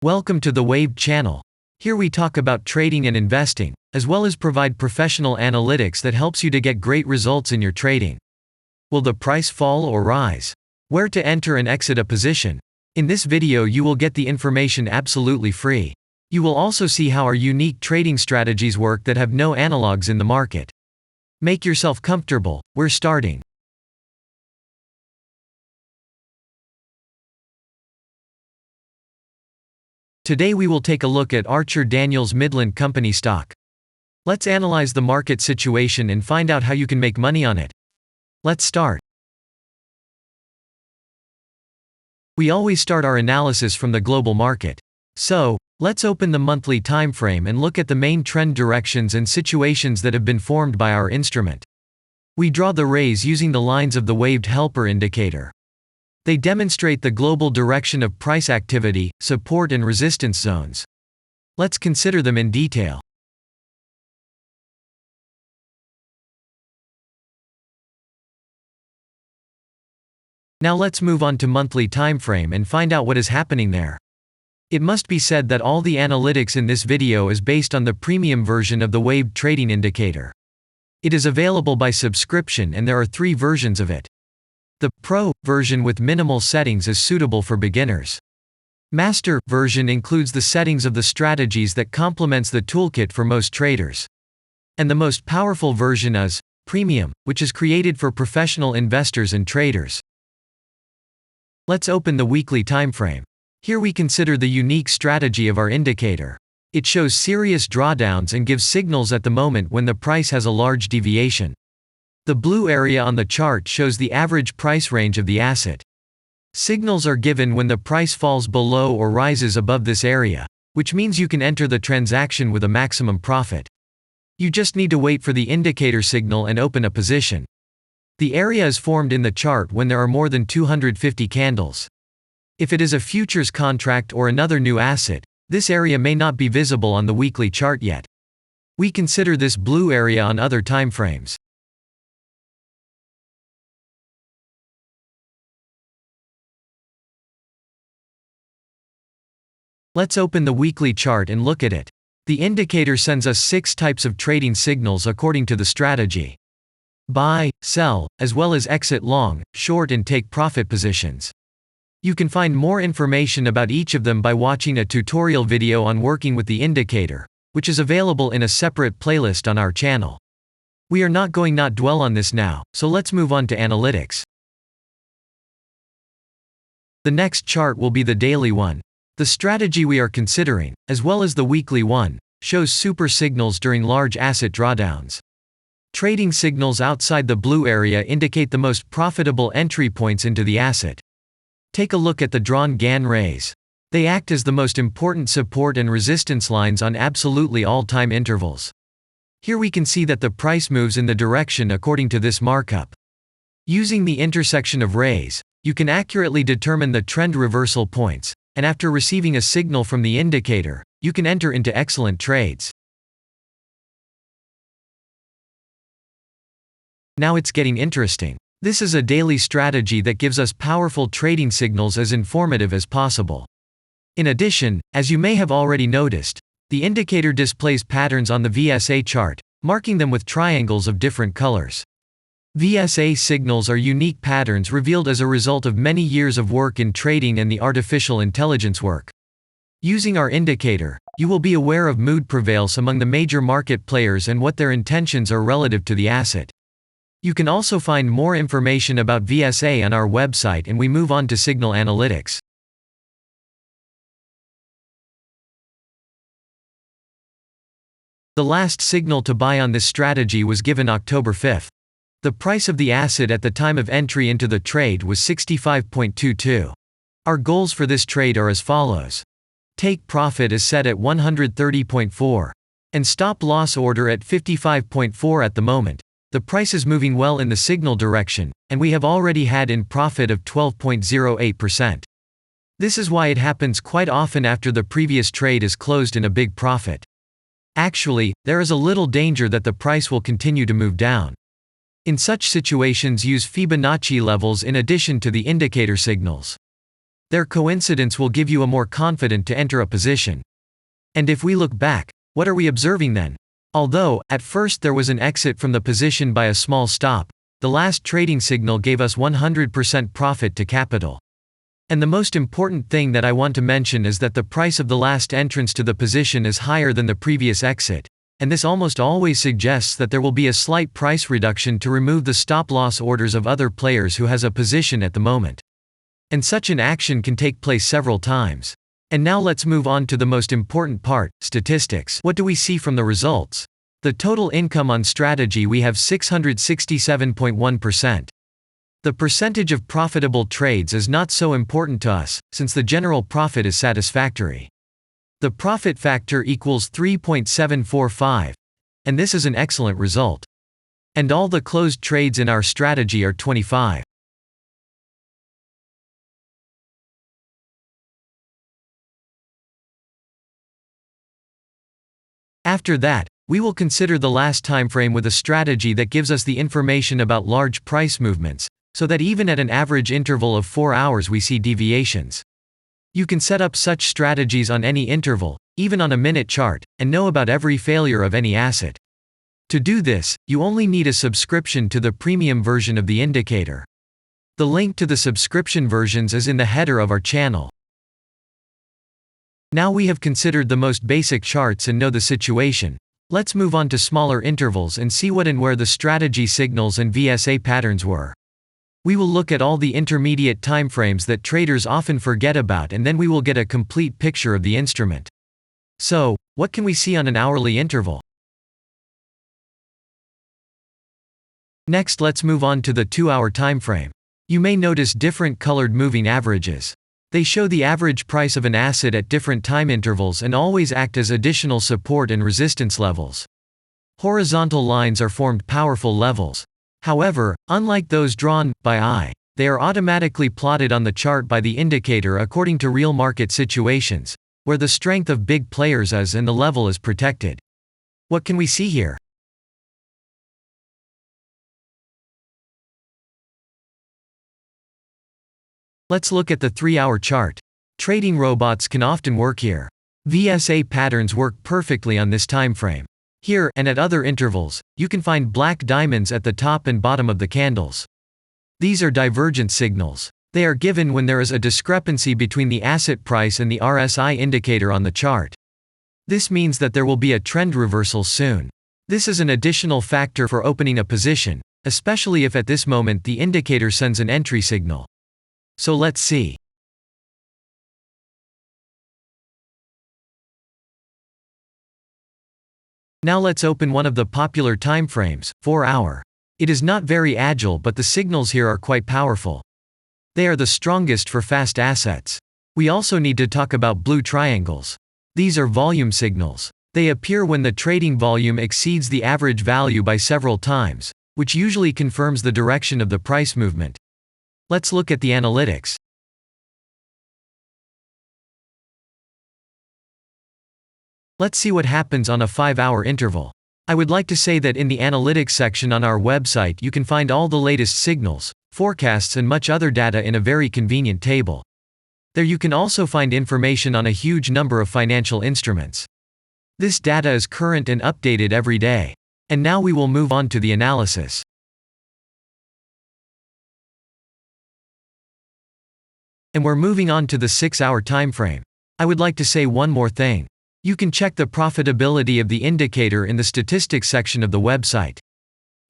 Welcome to the Wave channel. Here we talk about trading and investing, as well as provide professional analytics that helps you to get great results in your trading. Will the price fall or rise? Where to enter and exit a position? In this video you will get the information absolutely free. You will also see how our unique trading strategies work that have no analogs in the market. Make yourself comfortable, we're starting. Today we will take a look at Archer-Daniels-Midland Company stock. Let's analyze the market situation and find out how you can make money on it. Let's start. We always start our analysis from the global market. So, let's open the monthly time frame and look at the main trend directions and situations that have been formed by our instrument. We draw the rays using the lines of the waved helper indicator. They demonstrate the global direction of price activity, support and resistance zones. Let's consider them in detail. Now let's move on to monthly time frame and find out what is happening there. It must be said that all the analytics in this video is based on the premium version of the waved trading indicator. It is available by subscription and there are 3 versions of it. The Pro version with minimal settings is suitable for beginners. Master version includes the settings of the strategies that complements the toolkit for most traders. And the most powerful version is Premium, which is created for professional investors and traders. Let's open the weekly time frame. Here we consider the unique strategy of our indicator. It shows serious drawdowns and gives signals at the moment when the price has a large deviation. The blue area on the chart shows the average price range of the asset. Signals are given when the price falls below or rises above this area, which means you can enter the transaction with a maximum profit. You just need to wait for the indicator signal and open a position. The area is formed in the chart when there are more than 250 candles. If it is a futures contract or another new asset, this area may not be visible on the weekly chart yet. We consider this blue area on other time frames. Let's open the weekly chart and look at it. The indicator sends us 6 types of trading signals according to the strategy. Buy, sell, as well as exit long, short and take profit positions. You can find more information about each of them by watching a tutorial video on working with the indicator, which is available in a separate playlist on our channel. We are not going to dwell on this now, so let's move on to analytics. The next chart will be the daily one. The strategy we are considering, as well as the weekly one, shows super signals during large asset drawdowns. Trading signals outside the blue area indicate the most profitable entry points into the asset. Take a look at the drawn Gann rays. They act as the most important support and resistance lines on absolutely all time intervals. Here we can see that the price moves in the direction according to this markup. Using the intersection of rays, you can accurately determine the trend reversal points, and after receiving a signal from the indicator, you can enter into excellent trades. Now it's getting interesting. This is a daily strategy that gives us powerful trading signals as informative as possible. In addition, as you may have already noticed, the indicator displays patterns on the VSA chart, marking them with triangles of different colors. VSA signals are unique patterns revealed as a result of many years of work in trading and the artificial intelligence work. Using our indicator, you will be aware of mood prevails among the major market players and what their intentions are relative to the asset. You can also find more information about VSA on our website, and we move on to signal analytics. The last signal to buy on this strategy was given October 5th. The price of the asset at the time of entry into the trade was 65.22. Our goals for this trade are as follows. Take profit is set at 130.4. And stop loss order at 55.4 at the moment. The price is moving well in the signal direction, and we have already had in profit of 12.08%. This is why it happens quite often after the previous trade is closed in a big profit. Actually, there is a little danger that the price will continue to move down. In such situations, use Fibonacci levels in addition to the indicator signals. Their coincidence will give you a more confident to enter a position. And if we look back, what are we observing then? Although, at first there was an exit from the position by a small stop, the last trading signal gave us 100% profit to capital. And the most important thing that I want to mention is that the price of the last entrance to the position is higher than the previous exit, and this almost always suggests that there will be a slight price reduction to remove the stop-loss orders of other players who has a position at the moment. And such an action can take place several times. And now let's move on to the most important part, statistics. What do we see from the results? The total income on strategy we have 667.1%. The percentage of profitable trades is not so important to us, since the general profit is satisfactory. The profit factor equals 3.745, and this is an excellent result. And all the closed trades in our strategy are 25. After that, we will consider the last time frame with a strategy that gives us the information about large price movements, so that even at an average interval of 4 hours we see deviations. You can set up such strategies on any interval, even on a minute chart, and know about every failure of any asset. To do this, you only need a subscription to the premium version of the indicator. The link to the subscription versions is in the header of our channel. Now we have considered the most basic charts and know the situation. Let's move on to smaller intervals and see what and where the strategy signals and VSA patterns were. We will look at all the intermediate timeframes that traders often forget about, and then we will get a complete picture of the instrument. So, what can we see on an hourly interval? Next, let's move on to the 2-hour timeframe. You may notice different colored moving averages. They show the average price of an asset at different time intervals and always act as additional support and resistance levels. Horizontal lines are formed powerful levels. However, unlike those drawn by eye, they are automatically plotted on the chart by the indicator according to real market situations, where the strength of big players is and the level is protected. What can we see here? Let's look at the 3-hour chart. Trading robots can often work here. VSA patterns work perfectly on this time frame. Here, and at other intervals, you can find black diamonds at the top and bottom of the candles. These are divergent signals. They are given when there is a discrepancy between the asset price and the RSI indicator on the chart. This means that there will be a trend reversal soon. This is an additional factor for opening a position, especially if at this moment the indicator sends an entry signal. So let's see. Now let's open one of the popular timeframes, 4-hour. It is not very agile, but the signals here are quite powerful. They are the strongest for fast assets. We also need to talk about blue triangles. These are volume signals. They appear when the trading volume exceeds the average value by several times, which usually confirms the direction of the price movement. Let's look at the analytics. Let's see what happens on a 5-hour interval. I would like to say that in the analytics section on our website you can find all the latest signals, forecasts and much other data in a very convenient table. There you can also find information on a huge number of financial instruments. This data is current and updated every day. And now we will move on to the analysis. And we're moving on to the 6-hour time frame. I would like to say one more thing. You can check the profitability of the indicator in the statistics section of the website.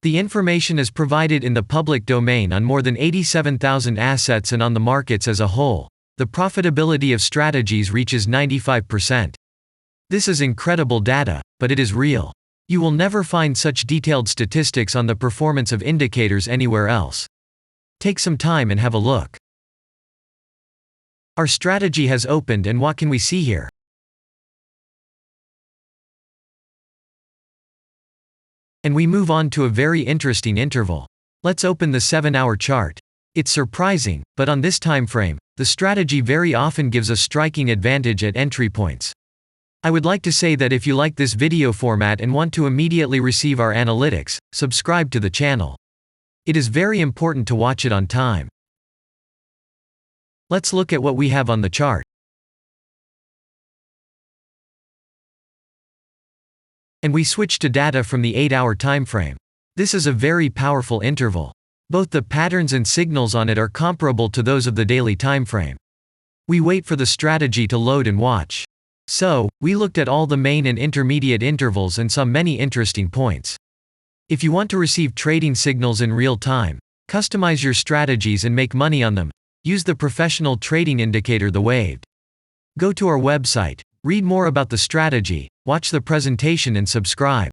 The information is provided in the public domain on more than 87,000 assets, and on the markets as a whole, the profitability of strategies reaches 95%. This is incredible data, but it is real. You will never find such detailed statistics on the performance of indicators anywhere else. Take some time and have a look. Our strategy has opened, and what can we see here? And we move on to a very interesting interval. Let's open the 7-hour chart. It's surprising, but on this time frame, the strategy very often gives a striking advantage at entry points. I would like to say that if you like this video format and want to immediately receive our analytics, subscribe to the channel. It is very important to watch it on time. Let's look at what we have on the chart. And we switch to data from the 8-hour time frame. This is a very powerful interval. Both the patterns and signals on it are comparable to those of the daily time frame. We wait for the strategy to load and watch. So, we looked at all the main and intermediate intervals and saw many interesting points. If you want to receive trading signals in real time, customize your strategies and make money on them, use the professional trading indicator, the Waved. Go to our website, read more about the strategy, watch the presentation and subscribe.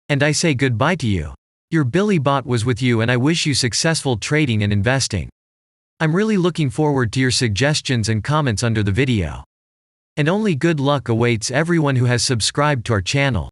And I say goodbye to you. Your Billy Bot was with you, and I wish you successful trading and investing. I'm really looking forward to your suggestions and comments under the video. And only good luck awaits everyone who has subscribed to our channel.